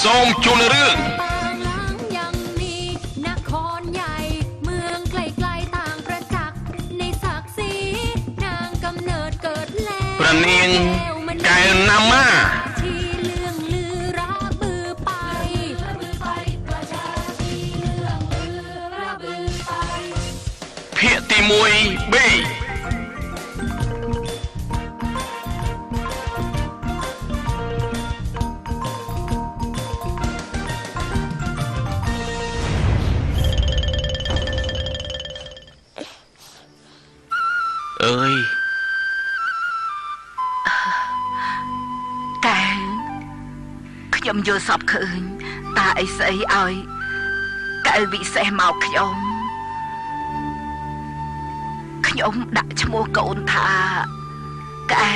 សូមជួលរឿងយ៉ាងនេះនគរใหญ่เมืองไกลๆต่างประจักษ์ในศักดิ์ศรีนางกำเนิดเกิดแล้วประเนียงแกนามาที่เรื่องลือระบือไปประชาที่เรื่องลือระบือไปเพียตีมวยเบ้เอ้ยកែខ្ញុំយល់សពឃើញតាអីស្អីឲ្យកែវិសេសមកខ្ញុំដាក់ឈ្មោះកូនថាកែ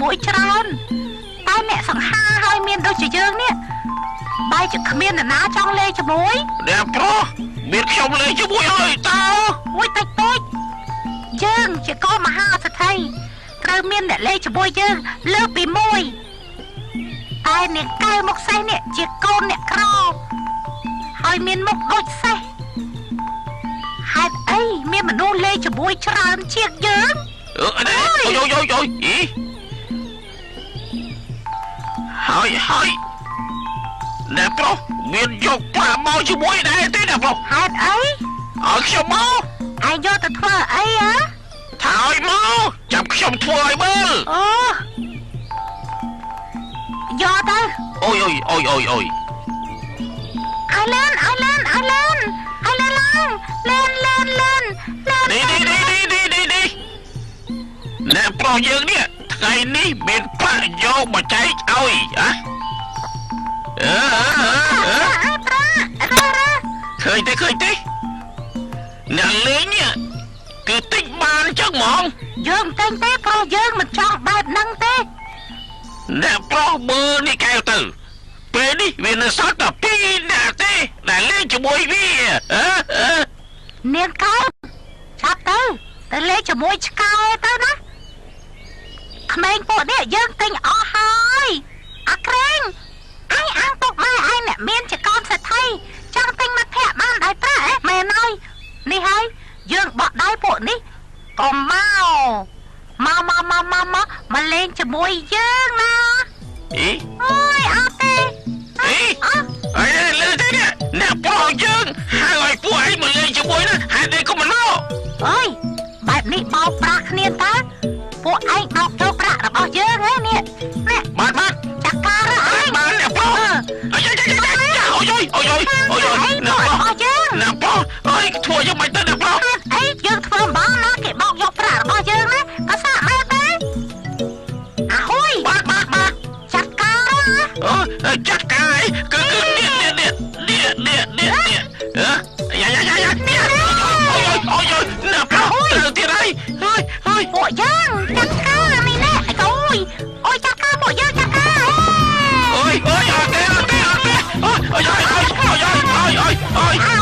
មួយច្រើនតែអ្នកសង្ហាហើយមានដូចជាយើងនេះបែរជាគ្មាននរណាចង់លេងជាមួយអ្នកប្រុសមានខ្ញុំលេងជាមួយហើយតើមួយតិចតួចយើងជាកូនមហាសេដ្ឋីត្រូវមានអ្នកលេងជាមួយយើងលើសពីមួយតែអ្នកកែមុខសេះនេះជាកូនអ្នកក្រហើយមានមុខដូចសេះហេតុអីមានមនុស្សលេងជាមួយច្រើនជាងយើងអូយអីហើយអ្នកប្រុសមានយកប្រាក់មកជាមួយដែរទេអ្នកប្រុសហេតុអីឲ្យខ្ញុំមកឯងយកទៅធ្វើអីហ៎ថាឲ្យមកចាំខ្ញុំធ្វើឲ្យមើលអូយកទៅអូយអើលែននេះអ្នកប្រុសយើងនេះថ្ងៃនេះមានប្រាក់យកមកចែកឲ្យឃើញទេអ្នកលេងនេះគឺតិចបានចឹងហ្មងយើងតែងទេព្រោះយើងមិនចង់បែបហ្នឹងទេអ្នកប្រុសមើលនេះកែវទៅពេលនេះវានៅសល់តែ2នាក់ទេដែលលេងជាមួយវានាងកោចាប់ទៅលេងជាមួយឆ្កែទៅណាក្មេងពួកនេះយើងទិញអស់ហើយអាក្រែងឯងអាងពុកម៉ែឯងអ្នកមានជាកូនសេដ្ឋីចង់ទិញមិត្តភក្តិបានដោយប្រាក់មែនហើយនេះហើយយើងបកដៃពួកនេះកុំមកលេងជាមួយយើងណាអូយអត់ទេអីលើទេអ្នកប្រុសយើងហៅឲ្យពួកឯងមកលេងជាមួយណាហេតុអីក៏មិនមកអើយបែបនេះបោកប្រាស់គ្នាតើពួកឯងបោកចូលប្រាក់របស់យើងហ៎នេះបាទចាក់ការអីបាទអ្នកប្រុសអូយអ្នកប្រុសអើយធ្វើយ៉ាងម៉េចទៅអ្នកប្រុសអីយើងធ្វើអំបោណាគេបោកយកប្រាក់របស់យើងណាក៏សាក់មែនទេអហុយបាទចាក់ការអូចាក់ការគឺនេះអូយអ្នកប្រុសត្រូវទៀតហើយពួកយើងចាក់ការនេះណែអូយចាក់ការពួកយើងចាក់ការអូយអត់ទេ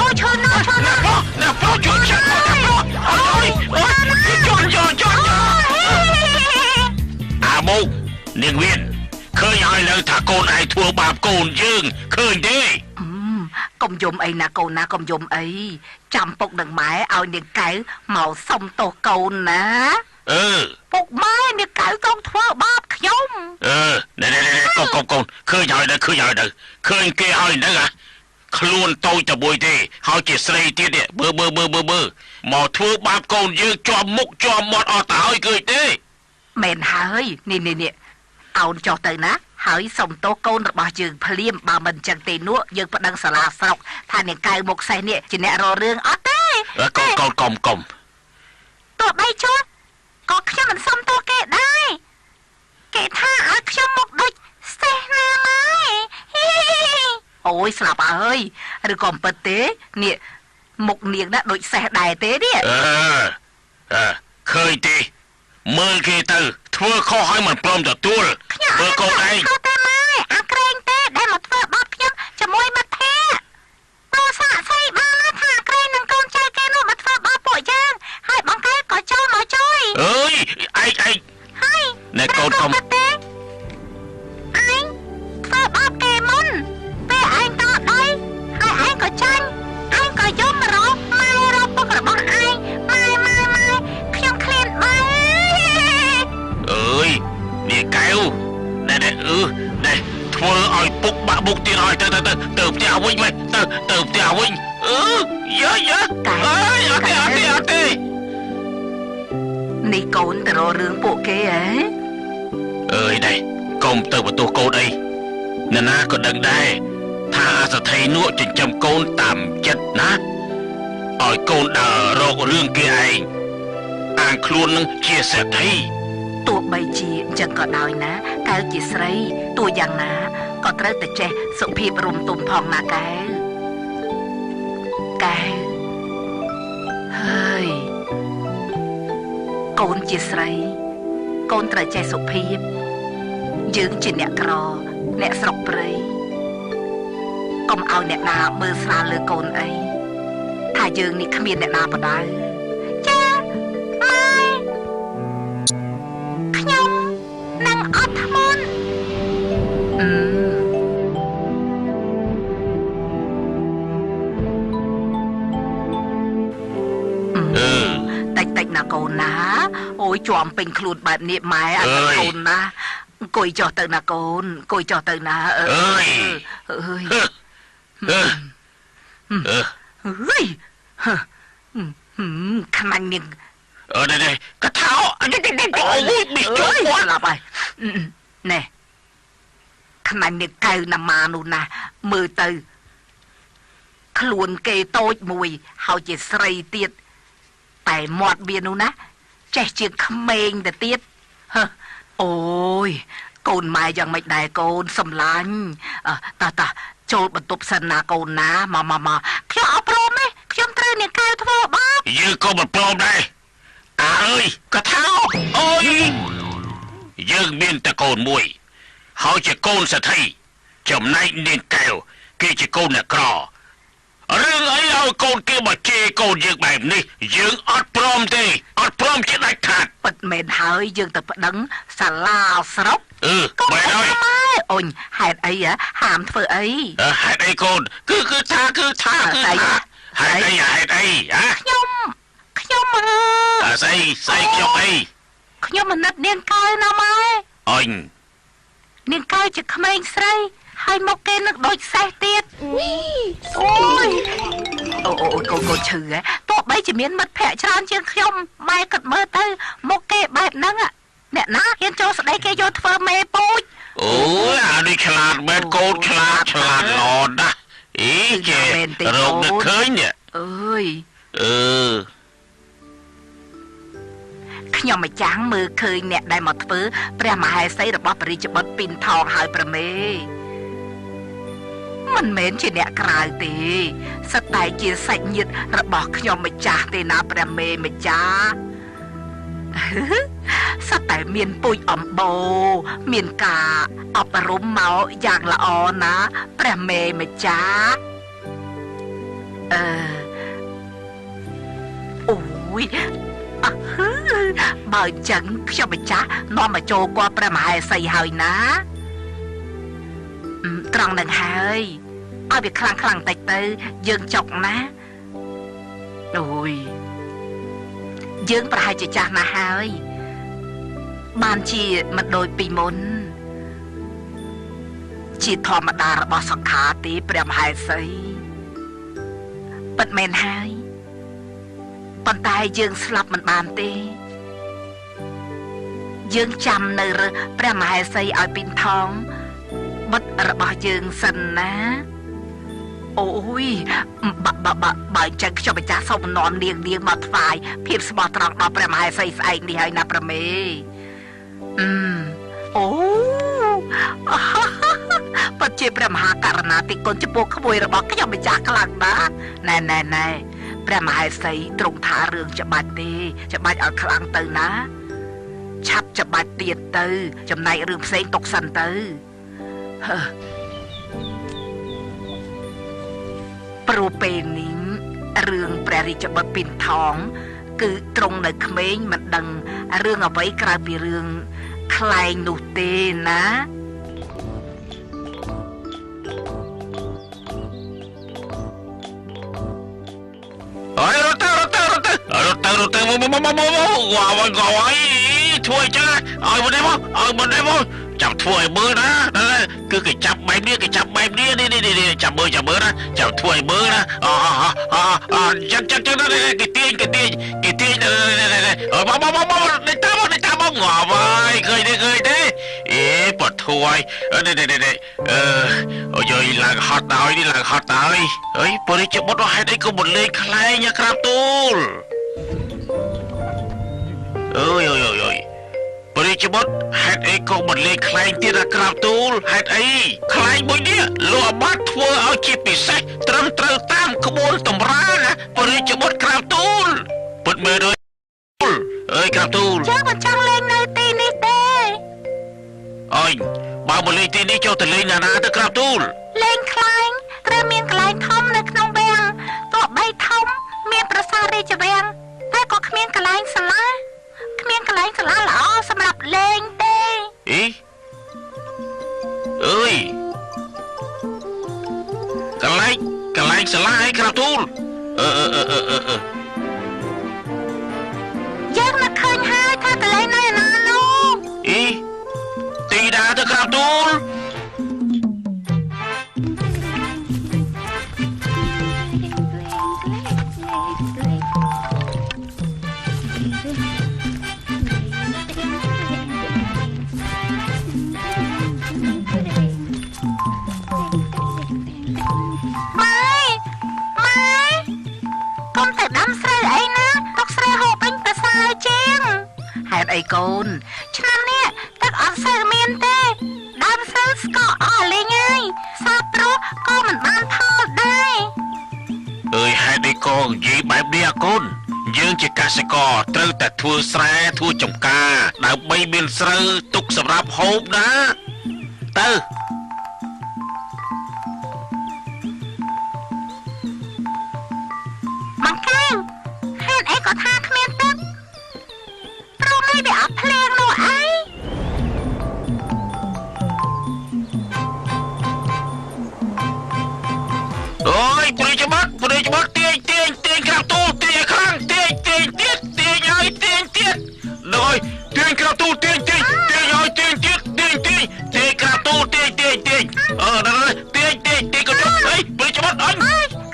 អូយឈឺណាស់អ្នកប្រុសជួយចាក់អ្នកប្រុសជន់អាមុកនាងវៀនឃើញឲ្យលើថាកូនឯងធ្វើបាបកូនយើងឃើញទេកុំយំអីណាកូនណាកុំយំអីចាំពុកនឹងម៉ែឲ្យនាងកែវមកសុំទោសកូនណា ពុកម៉ែនេះកៅកុំធ្វើបាបខ្ញុំ ណែកូនឃើញហើយឃើញគេហើយហ្នឹងខ្លួនតូចតែមួយទេហើយជាស្រីទៀតនេះមើលមកធ្វើបាបកូនយើងជាប់មុខជាប់មាត់អត់ទៅហើយឃើញទេ មែនហើយនេះអោនចុះទៅណាហើយសុំទោសកូនរបស់យើងភ្លាមបើមិនចឹងទេនោះយើងប្តឹងសាលាស្រុកថាអ្នកកៅមុខសេះនេះជាអ្នករករឿងអត់ទេ កុំ ទោះបីជួក៏ខ្ញុំមិនសុំទោសគេដែរគេថាឲ្យខ្ញុំមុខដូចសេះណាម៉ែអូយស្លាប់អើយឬក៏មិនពិតទេនេះមុខនាងណាដូចសេះដែរទេនេះឃើញទេមើលគេទៅធ្វើខុសឲ្យមិនព្រមទទួលមើលកូនឯងក៏តែម៉ែអាក្រែងទេដែលមកធ្វើបាបខ្ញុំជាមួយមិត្តភក្តិបើសាកសីបានថាក្រែងនឹងកូនចៅគេនោះមកធ្វើបាបពួកយើងហើយបងកែក៏ចូលមកជួយអើយឯងហើយណែកូនកុំឯងធ្វើបាបគេមុនពេលឯងតដីហើយឯងក៏ចាញ់ឯងក៏យំរកម៉ែរកពុករបស់ឯងម៉ែខ្ញុំឃ្លានម៉ែអើយនេះកែវណែធ្វើឲ្យពុកបាក់មុខទៀតហើយទៅផ្ទះវិញមកទៅផ្ទះវិញយើអើយអត់ទេនេះកូនទៅរករឿងពួកគេហ៎អើយនេះកុំទៅបន្ទោសកូនអីអ្នកណាក៏ដឹងដែរថាអាសថីនោះចិញ្ចឹមកូនតាមចិត្តណាឲ្យកូនដើររករឿងគេឯងអាងខ្លួននឹងជាសេដ្ឋីទោះបីជាអញ្ចឹងក៏ដោយណាកៅជាស្រីទោះយ៉ាងណាក៏ត្រូវតែចេះសុភាពរំទុំផងណាកែហើយកូនជាស្រីកូនត្រូវចេះសុភាពយើងជាអ្នកក្រអ្នកស្រុកព្រៃកុំឲ្យអ្នកណាមើលស្រាលលើកូនអីថាយើងនេះគ្មានអ្នកណាបដៅចាម៉ែខ្ញុំនឹងអត់ធ្មត់តិចណាកូនណាអូយជាប់ពេញខ្លួនបែបនេះម៉ែអត់កូនណាអង្គុយចុះទៅណាកូនអង្គុយចុះទៅណាអើយខ្មាញ់នាងនេះកថាអូយមីជួយគាត់ស្លាប់ហើយណែខ្មាញ់នាងកៅណាម៉ានោះណាមើលទៅខ្លួនគេតូចមួយហើយជាស្រីទៀតតែមាត់វានោះណាចេះជាក្មេងទៅទៀតអូយកូនម៉ែយ៉ាងម៉េចដែរកូនសំឡាញ់តាចូលបន្ទប់សិនណាកូនណាមកខ្ញុំអត់ព្រមទេខ្ញុំត្រូវអ្នកកៅធ្វើបាបយើងក៏មិនព្រមដែរអើយកថាអូយយើងមានតែកូនមួយហើយជាកូនសេដ្ឋីចំណែកនាងកែវគេជាកូនអ្នកក្ររឿងអីឲ្យកូនគេមកជេរកូនយើងបែបនេះយើងអត់ព្រមទេអត់ព្រមជាដាច់ខាតពិតមែនហើយយើងទៅប្តឹងសាលាស្រុកបែរហើយអូនហេតុអីហាមធ្វើអីហេតុអីកូនគឺថាហេតុអីខ្ញុំស្អីខ្ញុំអីខ្ញុំអាណិតនាងកៅណាម៉ែអញនាងកៅជាក្មេងស្រីហើយមកគេនឹកដូចសេះទៀតអូយកូនឈឺទោះបីជាមានមិត្តភក្តិច្រើនជាងខ្ញុំម៉ែគាត់មើលទៅមកគេបែបហ្នឹងអ្នកណាហ៊ានចូលស្ដីគេយកធ្វើមេពូជអូយអានេះឆ្លាតមែនកូនឆ្លាតល្អណាស់អីចេះរកនឹកឃើញនេះអើយខ្ញុំម្ចាំងមើលឃើញអ្នកដែលមកធ្វើព្រះមហេសីរបស់ព្រះរាជបុត្រពីនថងហើយប្រមេមិនមែនជាអ្នកក្រៅទេសិតតែជាសាច់ញាតិរបស់ខ្ញុំម្ចាស់ទេណាព្រះមេម្ចាស់សិតតែមានពូជអំបូរមានការអប់រំមកយ៉ាងល្អណាព្រះមេម្ចាស់អូយបើអញ្ចឹងខ្ញុំម្ចាស់នាំមកចូលគាត់ព្រះមហេសីហើយណាត្រង់នឹងហើយឲ្យវាខ្លាំងតិចទៅយើងចុកណាអូយយើងប្រហែលជាចាស់ណាស់ហើយ បានជាមិនដូចពីមុនជាធម្មតារបស់សង្ខារទេព្រះមហេសីពិតមែនហើយប៉ុន្តែយើងស្លាប់មិនបានទេយើងចាំនៅព្រះមហេសីឲ្យពីនថងបុត្ររបស់យើងសិនណាអូយបើចឹងខ្ញុំម្ចាស់សូមនាំនាងមកថ្វាយភាពស្មោះត្រង់ដល់ព្រះមហេសីស្អែកនេះហើយណាប្រមេអូពិតជាព្រះមហាករណាទីគុណចំពោះក្មួយរបស់ខ្ញុំម្ចាស់ខ្លាំងណាស់ណែព្រះមហេសីទ្រង់ថារឿងច្បាច់ទេច្បាច់ឲ្យខ្លាំងទៅណាឆាប់ច្បាច់ទៀតទៅចំណែករឿងផ្សេងទុកសិនទៅព្រោះពេលនេះរឿងព្រះរាជបុត្រពីនថងគឺទ្រង់នៅក្មេងមិនដឹងរឿងអ្វីក្រៅពីរឿងខ្លែងនោះទេណាអើយរត់ទៅមកធ្វើចឹងឲ្យមកនេះមកចាំធ្វើឲ្យមើលណាគឺគេចាប់បែបនេះនេះចាំមើលណាចាំធ្វើឲ្យមើលណាចាំគេទាញមកនេះតាមមកងាប់ហើយឃើញទេអេបត់ធួយអូយឡើងហត់ដល់អើយពលិចបុតហេតុអីក៏មិនលេងខ្លែងក្រាបទូលអើយពលិចបុតហេតុអីក៏មិនលេងខ្លែងទៀតក្រាបទូលហេតុអីខ្លែងមួយនេះលោកអាបាត់ធ្វើឲ្យជាពិសេសត្រឹមត្រូវតាមក្បួនតម្រាណាពលិចបុតក្រាបទូលពិតមើលអើយក្រាបទូលចាំមិនចង់លេងនៅទីនេះទេអើយបើមកលេងទីនេះចូលទៅលេងណាទៅក្រាបទូលលេងខ្លែងត្រូវមានកន្លែងធំនៅក្នុងវាំងទោះបីធំមានប្រាសាទរាជវាំងតែក៏គ្មានកន្លែងសាលាល្អសម្រាប់លេងទេអីអើយកន្លែងសាលាឲ្យក្រាបទូលយើងនឹកឃើញហើយថាកន្លែងនៅណានោះអីទីដាទៅក្រាបទូលហេតុអីកូនឆ្នាំនេះទឹកអត់សូវមានទេដើមស្រូវស្កកអស់លេងហើយសាព្រោះក៏មិនបានផលដែរអើយហេតុអីក៏និយាយបែបនេះកូនយើងជាកសិករត្រូវតែធ្វើស្រែធ្វើចម្ការដើម្បីមានស្រូវទុកសម្រាប់ហូបណាទៅមកកែវហេតុអីក៏ថាគ្មានទឹកហើយវាអត់ភ្លៀងនោះអីអូយព្រៃច្បត់ទាញក្រាបទូលទាញឲ្យខ្លាំងទាញទៀតដល់ទាញក្រាបទូលទាញឲ្យទាញក្រាបទូលទាញដល់ទាញក៏ចុះអីព្រៃច្បត់អញ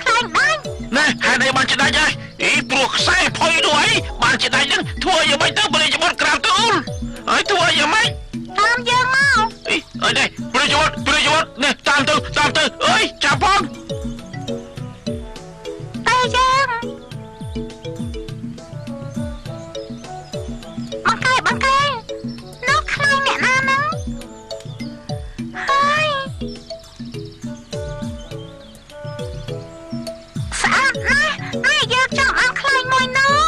ខ្លាញ់បាញ់ណែហេតុអីបានច្ដាច់ហើយអីព្រោះខ្សែផុយនោះអីបានច្ដាច់ហ្នឹងធ្វើយ៉ាងម៉េចទៅព្រៃច្បត់ក្រាបទូលហើយធ្វើយ៉ាងម៉េចតាមយើងមកអីអើយនេះព្រៃច្បត់នេះតាមទៅអើយចាប់ផងតែយើងបង្កែនោះខ្លាញ់អ្នកណាហ្នឹងហើយស្អាតណាស់តែយើងចង់បានខ្លាញ់មួយនោះ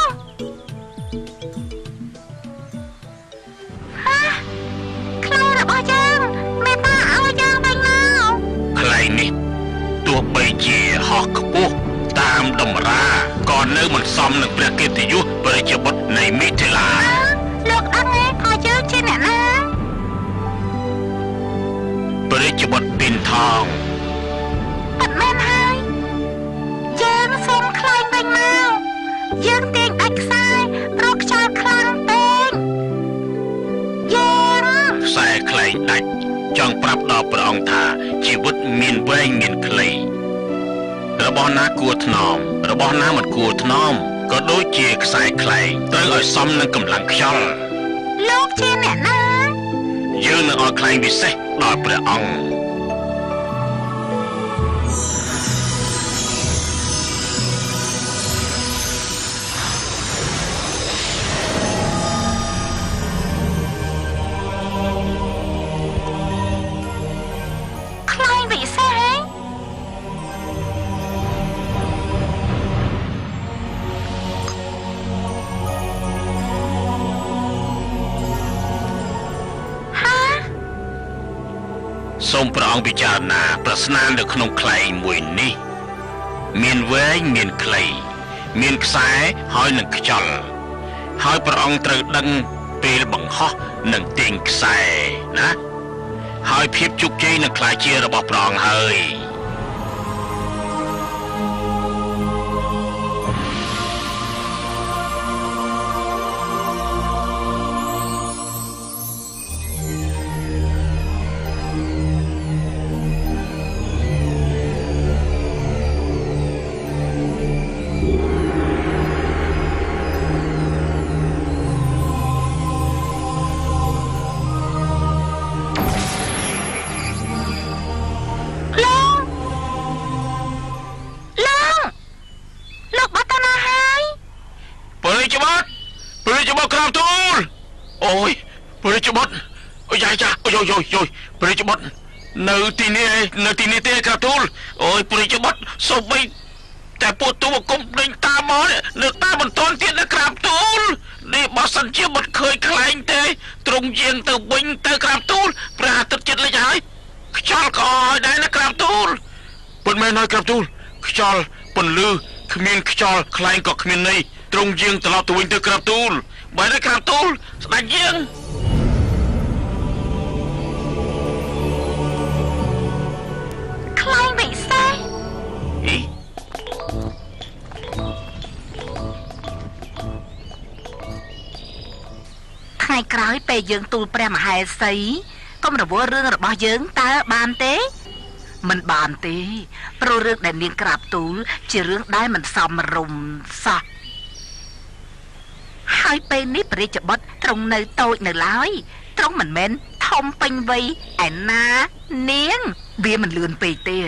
ខ្លាញ់របស់យើងមេតាឲ្យយើងវិញមកខ្លែងនេះទោះបីជាហោះខ្ពស់តាមតម្រាក៏នៅមិនសមនឹងព្រះកិត្តិយសព្រះជាបុត្រនៃមិថិលាលោកដឹងទេថាយើងជាអ្នកណាព្រះជាបុត្រពីនថងពិតមែនហើយយើងសូមខ្លាញ់វិញមកយើងទាញដាច់ខ្សែព្រោះខ្យល់ខ្លាំងពេក ចង់ប្រាប់ដល់ព្រះអង្គថាជីវិតមានវែងមានខ្លីរបស់ណាគួរថ្នមរបស់ណាមិនគួរថ្នមក៏ដូចជាខ្សែខ្លែងត្រូវឲ្យសមនឹងកម្លាំងខ្យល់ លោកជាអ្នកណា យើងនឹងឲ្យខ្លែងពិសេសដល់ព្រះអង្គ ខ្លែងពិសេសហ៎ សូមព្រះអង្គពិចារណាប្រស្នានៅក្នុងខ្លែងមួយនេះមានវែងមានខ្លីមានខ្សែហើយនឹងខ្យល់ហើយព្រះអង្គត្រូវដឹងពេលបង្ហោះនិងទាញខ្សែណាហើយភាពជោគជ័យនឹងក្លាយជារបស់ព្រះអង្គហើយ លោកបាត់ទៅណាហើយ ព្រះរាជបុត្រក្រាបទូលអូយព្រះរាជបុត្រអូយចាអូយព្រះរាជបុត្រនៅទីនេះទេក្រាបទូលអូយព្រះរាជបុត្រសូម្បីតែពួកទូបង្គំដេញតាមមកនៅតាមមិនទាន់ទៀតណាក្រាបទូលនេះបើសិនជាមិនឃើញខ្លែងទេទ្រង់យាងទៅវិញទៅក្រាបទូលព្រះអាទិត្យជិតលិចហើយខ្យល់ក៏ឲ្យដែរណាក្រាបទូលប៉ុន្មានហើយក្រាបទូលខ្យល់ពន្លឺគ្មានខ្យល់ខ្លែងក៏គ្មានន័យទ្រង់យាងត្រឡប់ទៅវិញទៅក្រាបទូលបើណាក្រាបទូលស្ដេចយាង ខ្លែងពិសេស អី ថ្ងៃក្រោយពេលយើងទូលព្រះមហេសីកុំរវល់រឿងរបស់យើងតើបានទេមិនបានទេព្រោះរឿងដែលនាងក្រាបទូលជារឿងដែលមិនសមរម្យសោះហើយពេលនេះព្រះរាជបុត្រទ្រង់នៅតូចនៅឡើយទ្រង់មិនមែនធំពេញវ័យឯណានាងវាមិនលឿនពេកទេ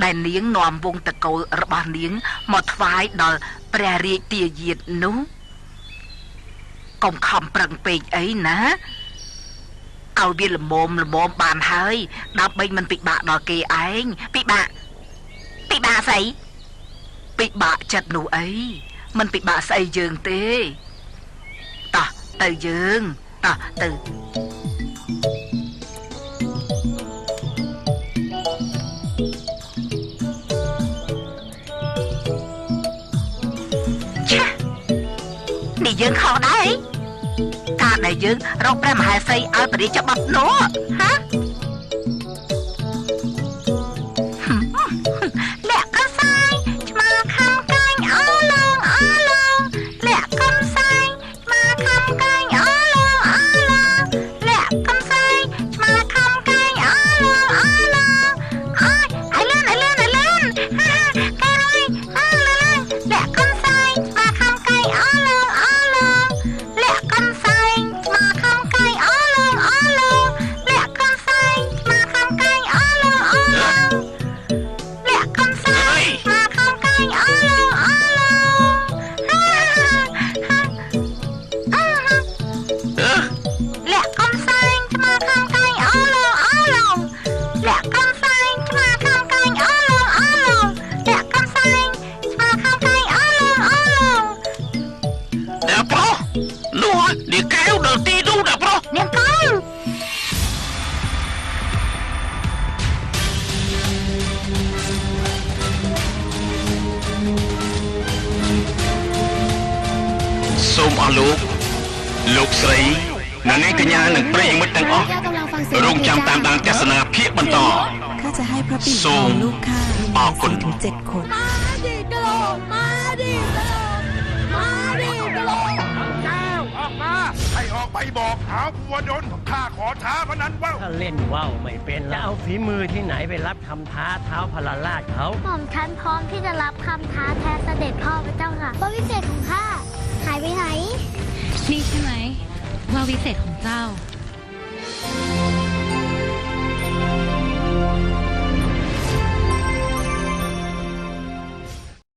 ដែលនាងនាំវងតកូលរបស់នាងមកថ្វាយដល់ព្រះរាជទាយាទនោះកុំខំប្រឹងពេកអីណាឲ្យវាល្មមបានហើយដើម្បីមិនពិបាកដល់គេឯងពិបាកស្អីពិបាកចិត្តនោះអីមិនពិបាកស្អីយើងទេតោះទៅយើងតោះទៅនេះយើងខុសដែរការដែលយើងរកព្រះមហេសីឲ្យព្រះរាជបុត្រនោះហាលាក់កសាយឆ្មាខំកាញ់អឡងលាក់កំសាយឆ្មាខំកាញ់អឡងលាក់កំសាយឆ្មាខំកាញ់អឡងអើយអើលឿនកាយលាក់កំសាយឆ្មាខំកាញ់អឡងលាក់កំសាយឆ្មាខំកាញ់អឡងលាក់កំសាយឆ្មាខំកាញ់អឡងលាក់កំសាយឆ្មាខំកាញ់អឡងលាក់កំសាយឆ្មាខំកាញ់អឡងលាក់កំសាយឆ្មាខំកាញ់អឡងលាក់កំសាយឆ្មាខំកាញ់អឡងអ្នកប្រុសនោះនាងកែវដល់ទីនោះអ្នកប្រុស នាងកែវ សូមអស់លោកស្រីអ្នកនាងកញ្ញានិងប្រិយមិត្តទាំងអស់រងចាំតាមដានទស្សនាភាគបន្ត ข้าจะให้พระปิ่นท សូ อง ម ลูกข้า អរគុណ ถึง7 คน มาดิกะโหลกมาดิกะโหลกมาดิกะโหลก แก้วออกมาให้ ออกไปบอกท้าวภูวดลข้าขอท้าพนันว่าว ถ้าเล่นว่าวไม่เป็นจะเอาฝีมือที่ไหนไปรับคำท้าเท้าพลาราชเขา หม่อมฉันพร้อมที่จะรับคำท้าแทนเสด็จพ่อพระเจ้าค่ะว่าวิเศษของข้าหายไปไหน นี่ใช่ไหมว่าวิเศษของเจ้า